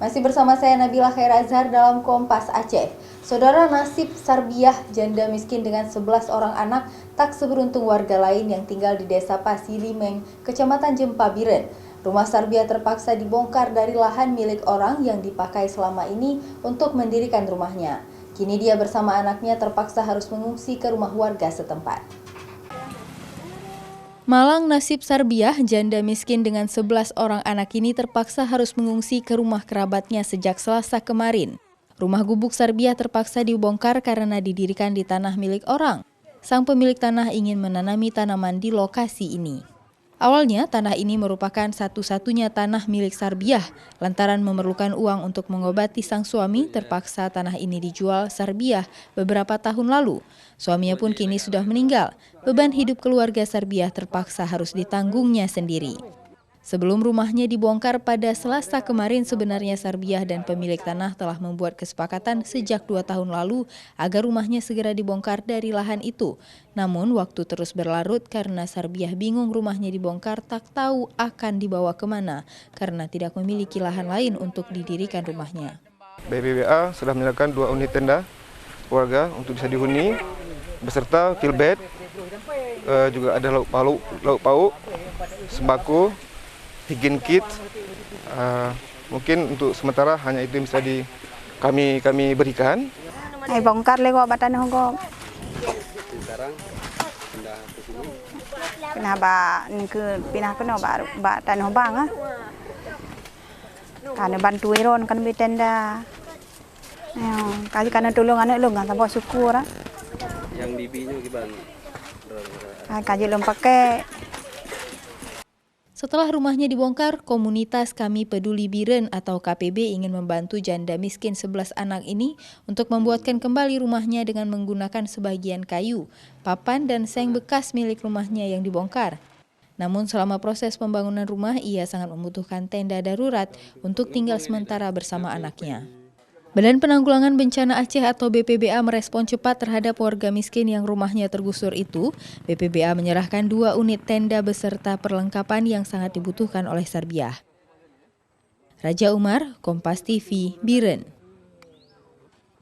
Masih bersama saya Nabila Khairazhar dalam Kompas Aceh. Saudara, nasib Sarbiah, janda miskin dengan 11 orang anak, tak seberuntung warga lain yang tinggal di Desa Pasilimeng, Kecamatan Jempa Biren. Rumah Sarbiah terpaksa dibongkar dari lahan milik orang yang dipakai selama ini untuk mendirikan rumahnya. Kini dia bersama anaknya terpaksa harus mengungsi ke rumah warga setempat. Malang, nasib Sarbiah, janda miskin dengan 11 orang anak ini terpaksa harus mengungsi ke rumah kerabatnya sejak Selasa kemarin. Rumah gubuk Sarbiah terpaksa dibongkar karena didirikan di tanah milik orang. Sang pemilik tanah ingin menanami tanaman di lokasi ini. Awalnya, tanah ini merupakan satu-satunya tanah milik Sarbiah. Lantaran memerlukan uang untuk mengobati sang suami, terpaksa tanah ini dijual Sarbiah beberapa tahun lalu. Suaminya pun kini sudah meninggal. Beban hidup keluarga Sarbiah terpaksa harus ditanggungnya sendiri. Sebelum rumahnya dibongkar pada Selasa kemarin, sebenarnya Sarbiah dan pemilik tanah telah membuat kesepakatan sejak 2 tahun lalu agar rumahnya segera dibongkar dari lahan itu. Namun waktu terus berlarut karena Sarbiah bingung rumahnya dibongkar, tak tahu akan dibawa kemana karena tidak memiliki lahan lain untuk didirikan rumahnya. BPBA sudah menyediakan 2 unit tenda warga untuk bisa dihuni beserta filbed, juga ada lauk pauk, sembako, higien kit. Mungkin untuk sementara hanya itu yang bisa kami berikan. Bongkar lego batan hongkong. Sekarang pindah ke sini. Pindah ke batan hobang ah. Karena bantu iron kan bitenda. Kasih karena tolong anak lu nggak tambah syukur ah. Yang bibinya gimana? Kaji belum pakai. Setelah rumahnya dibongkar, komunitas Kami Peduli Biren atau KPB ingin membantu janda miskin 11 anak ini untuk membuatkan kembali rumahnya dengan menggunakan sebagian kayu, papan, dan seng bekas milik rumahnya yang dibongkar. Namun selama proses pembangunan rumah, ia sangat membutuhkan tenda darurat untuk tinggal sementara bersama anaknya. Badan Penanggulangan Bencana Aceh atau BPBA merespon cepat terhadap warga miskin yang rumahnya tergusur itu. BPBA menyerahkan 2 unit tenda beserta perlengkapan yang sangat dibutuhkan oleh Sarbiah. Raja Umar, Kompas TV, Biren.